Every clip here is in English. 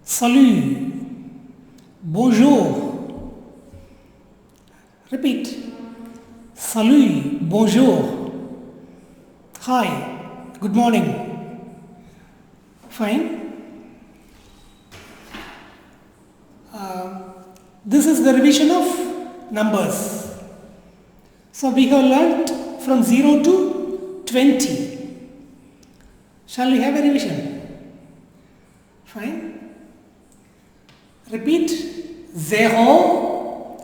Salut, bonjour. Repeat. Salut, bonjour. Hi, good morning. Fine. This is the revision of numbers. So we have learnt from 0 to 20. Shall we have a revision? Fine. Repeat. 0,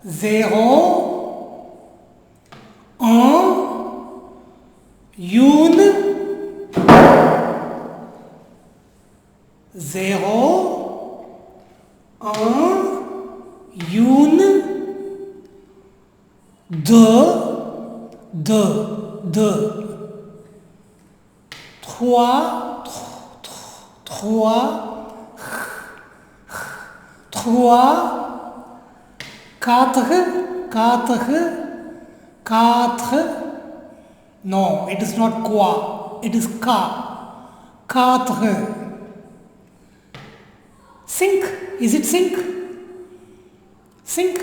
0, 1, une, 0, 1, une, 2, 3, 4, no, it is not quoi, it is ka, 4, 5, is it 5? 5,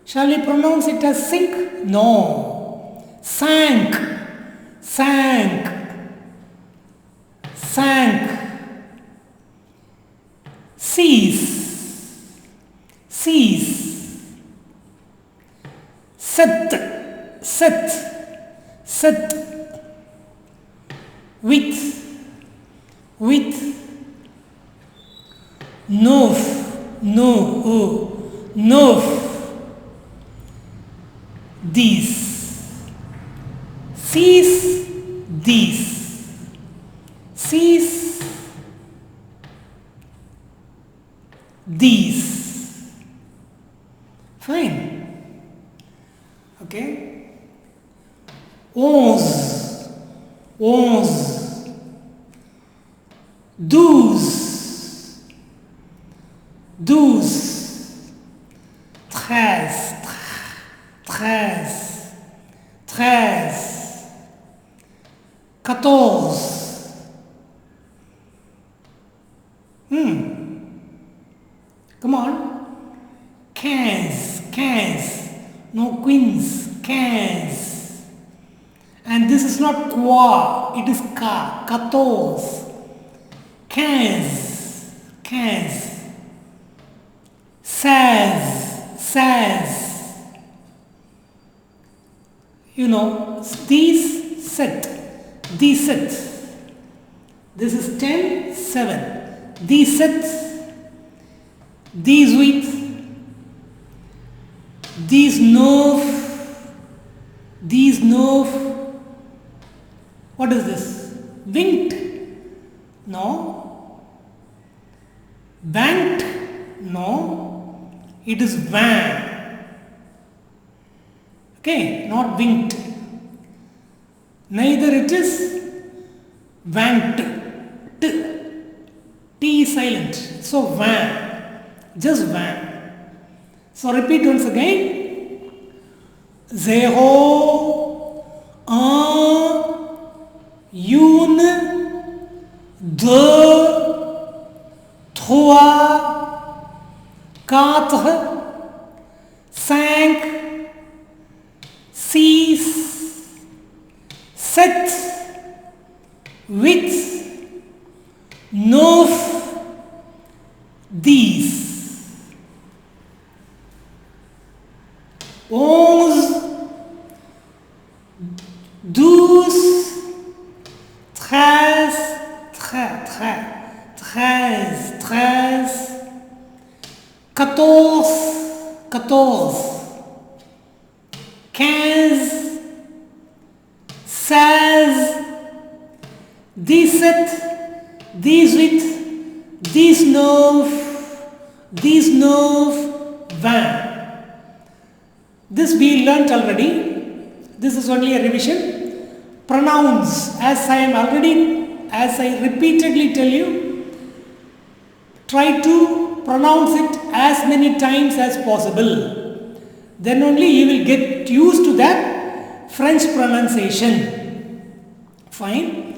shall we pronounce it as 5? No, 5, 6, 7, with 9, 10, 6, fine. Okay. 11, 12, 13, 14. Come on. 15, no queens, 15. And this is not quoi, it is ka, 14. 15, 16. You know, these set. This is 10, 7. These sets, these with, these nerve, what is this? Winked? No. Banked? No. It is van. Okay, not winked. Neither it is wanked. T is silent. So van. Just van. So repeat once again. 0, 1, une, 2, 3, 4, 5, 6, 7, 8, 9, 10, 11, 12, 13, 14, 15, 16, 17, 18, 19, 20. This we learnt already. This is only a revision. Pronouns, as I repeatedly tell you, try to pronounce it as many times as possible. Then only you will get used to that French pronunciation. Fine.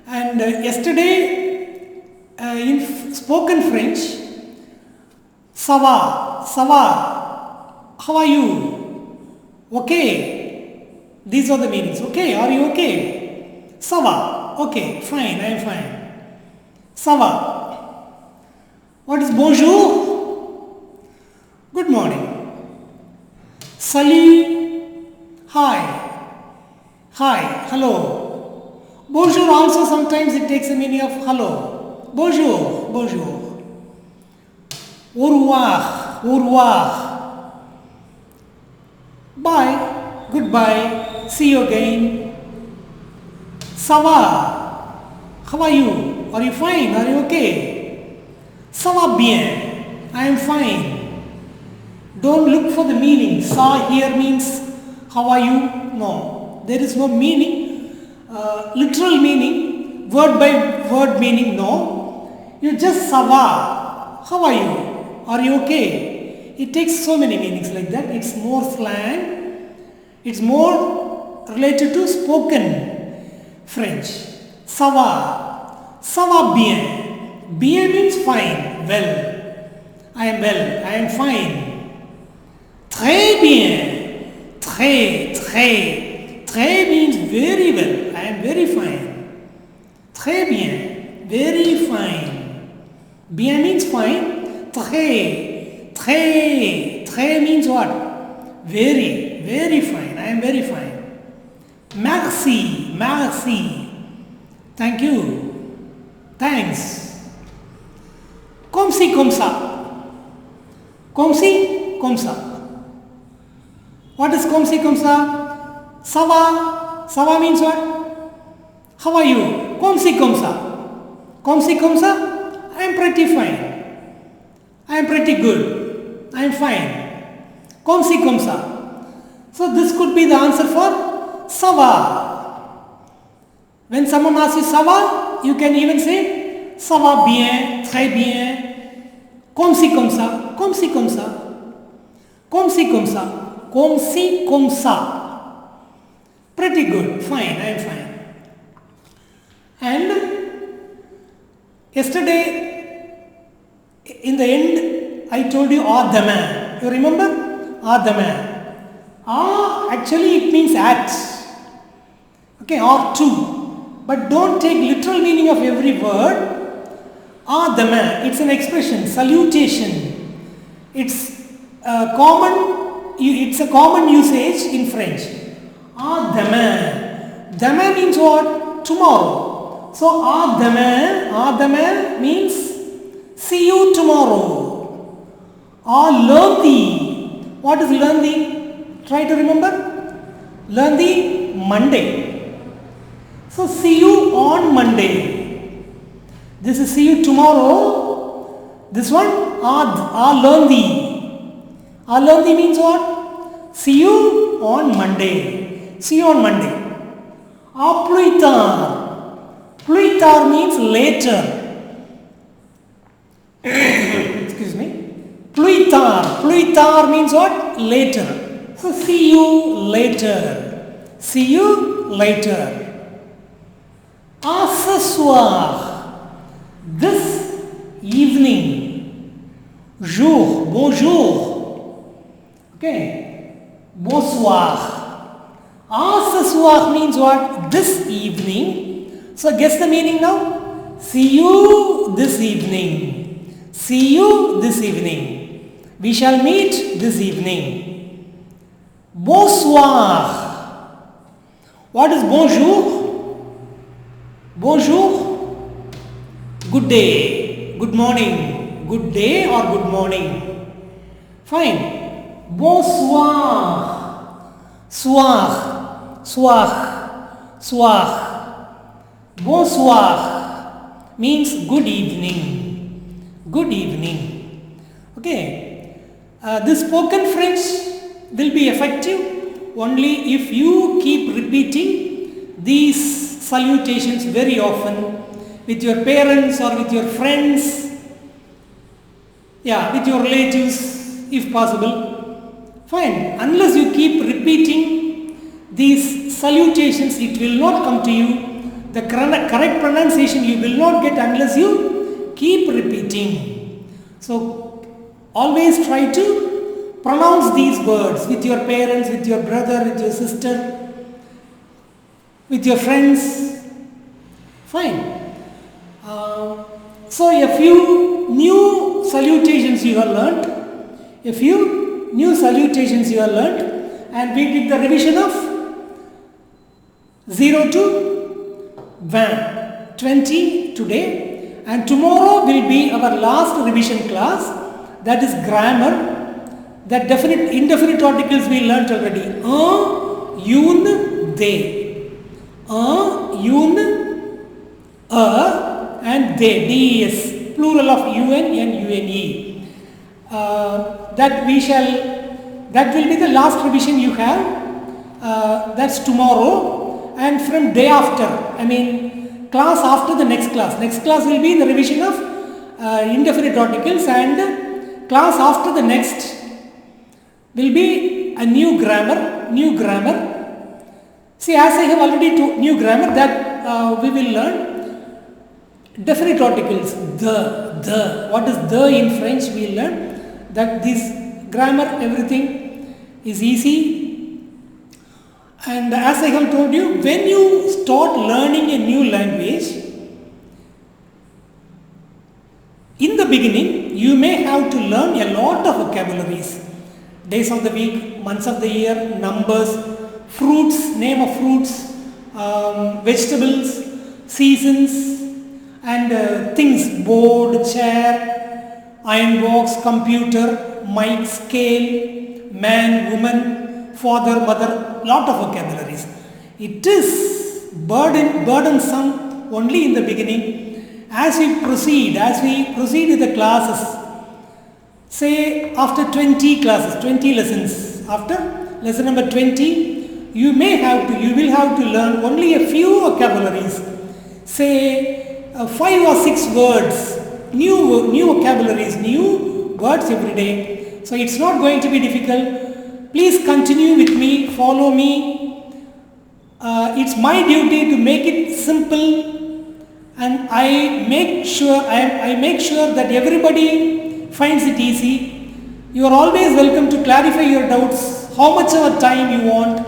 And yesterday in spoken French, ça va, how are you? Okay. These are the meanings. Okay, are you okay? Ça va, okay, fine, I am fine. Ça va. What is bonjour? Good morning. Salut, hi, hello. Bonjour also sometimes it takes the meaning of hello. Bonjour. Au revoir. Bye, goodbye, see you again. Ça va, how are you? Are you fine? Are you okay? Ça va bien, I am fine. Don't look for the meaning. Ça here means how are you? No, there is no meaning, literal meaning, word by word meaning, no. You just ça va, how are you? Are you okay? It takes so many meanings like that. It's more slang. It's more related to spoken French. Ça va bien. Bien means fine, well. I am well, I am fine. Très bien. Très means very well. I am very fine. Très bien. Very fine. Bien means fine. Très means what? Very fine. I am very fine. Merci. Thank you. Thanks. Comme si, comme ça. What is comme si, comme ça? Ça va means what? How are you? Comme si, comme ça. I am pretty fine. I am pretty good. I am fine. Comme si, comme ça. So this could be the answer for ça va. When someone asks you ça va, you can even say ça va bien, très bien. Comme si, comme ça. Pretty good. Fine. I am fine. And yesterday, in the end, I told you à demain. You remember? À demain. Actually it means at. Okay, or to. But don't take literal meaning of every word. À demain. It's an expression, salutation. It's a common usage in French. À demain. Demain means what? Tomorrow. So à demain means see you tomorrow. Or lundi. What is lundi? Try to remember. Lundi, Monday. So see you on Monday. This is see you tomorrow. This one, lundi. Lundi means what? See you on Monday. Plus tard. Plus tard means later. Excuse me. Plus tard means what? Later. So see you later. À ce soir. This evening. Bonjour. Okay. Bonsoir. À ce soir means what? This evening. So guess the meaning now. See you this evening. We shall meet this evening. Bonsoir. What is bonjour? Good day. Good morning. Good day or good morning. Fine. Bonsoir. Bonsoir means good evening. Okay. This spoken French will be effective only if you keep repeating these salutations very often with your parents or with your friends, with your relatives if possible. Fine. Unless you keep repeating these salutations, it will not come to you. The correct pronunciation you will not get unless you keep repeating. team. So always try to pronounce these words with your parents, with your brother, with your sister, with your friends. Fine. So a few new salutations you have learnt. And we did the revision of 0 to 20 today, and tomorrow will be our last revision class, that is grammar. That definite indefinite articles we learnt already. Yun, they. Yun, and they. Des, plural of un and une. That will be the last revision you have. That's tomorrow, and from day after, class after the next class. Next class will be the revision of indefinite articles, and class after the next will be a new grammar. See, as I have already told, new grammar, that we will learn definite articles. The. What is the in French? We will learn that this grammar, everything is easy. And as I have told you, when you start learning a new language, in the beginning you may have to learn a lot of vocabularies. Days of the week, months of the year, numbers, fruits, name of fruits, vegetables, seasons, and things: board, chair, iron box, computer, mic, scale, man, woman, father, mother, lot of vocabularies. It is burdensome only in the beginning. As we proceed with the classes, say after 20 classes, 20 lessons, after lesson number 20, you will have to learn only a few vocabularies, say 5 or 6 words, new vocabularies, new words every day. So it's not going to be difficult. Please continue with me, follow me. It's my duty to make it simple, and I make sure that everybody finds it easy. You are always welcome to clarify your doubts, how much of a time you want.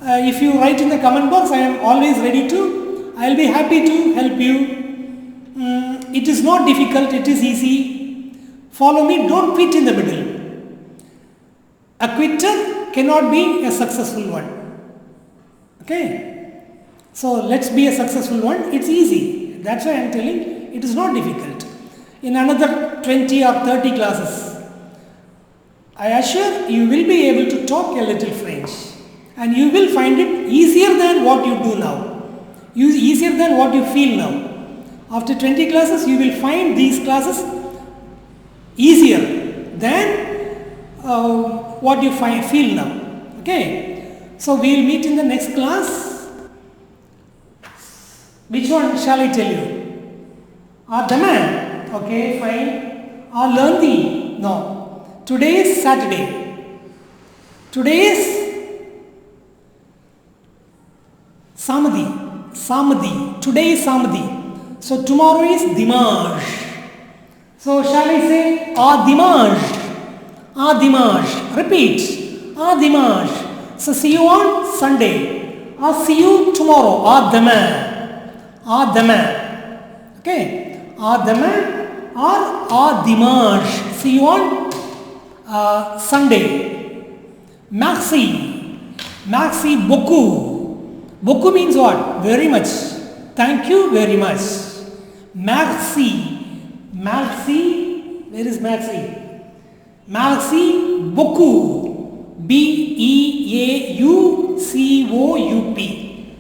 If you write in the comment box, I am always ready to. I will be happy to help you. It is not difficult, it is easy. Follow me, don't quit in the middle. A quitter cannot be a successful one. Okay? So let's be a successful one. It's easy. That's why I am telling, it is not difficult. In another 20 or 30 classes, I assure you will be able to talk a little French, and you will find it easier than what you do now. Easier than what you feel now. After 20 classes, you will find these classes easier than what you feel now. Okay? So we will meet in the next class. Which one shall I tell you? Demain. Okay, fine. Lundi. No. Today is Saturday. Today is Samedi. Today is Samedi. So tomorrow is Dimanche. So shall I say Dimanche? Dimanche. Repeat. Dimanche. So see you on Sunday. See you tomorrow. Demain. Okay. Demain or Dimanche. See you on Sunday. Merci. Merci beaucoup. Beaucoup means what? Very much. Thank you very much. Merci. Where is merci? Merci beaucoup. Beaucoup.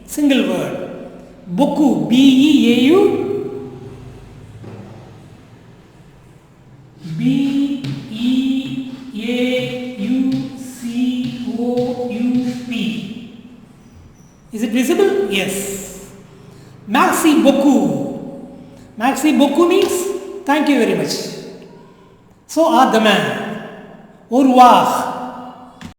Single word. Beaucoup. Beaucoup. Is it visible? Yes. Merci beaucoup. Merci beaucoup means thank you very much. So, demain. Au revoir.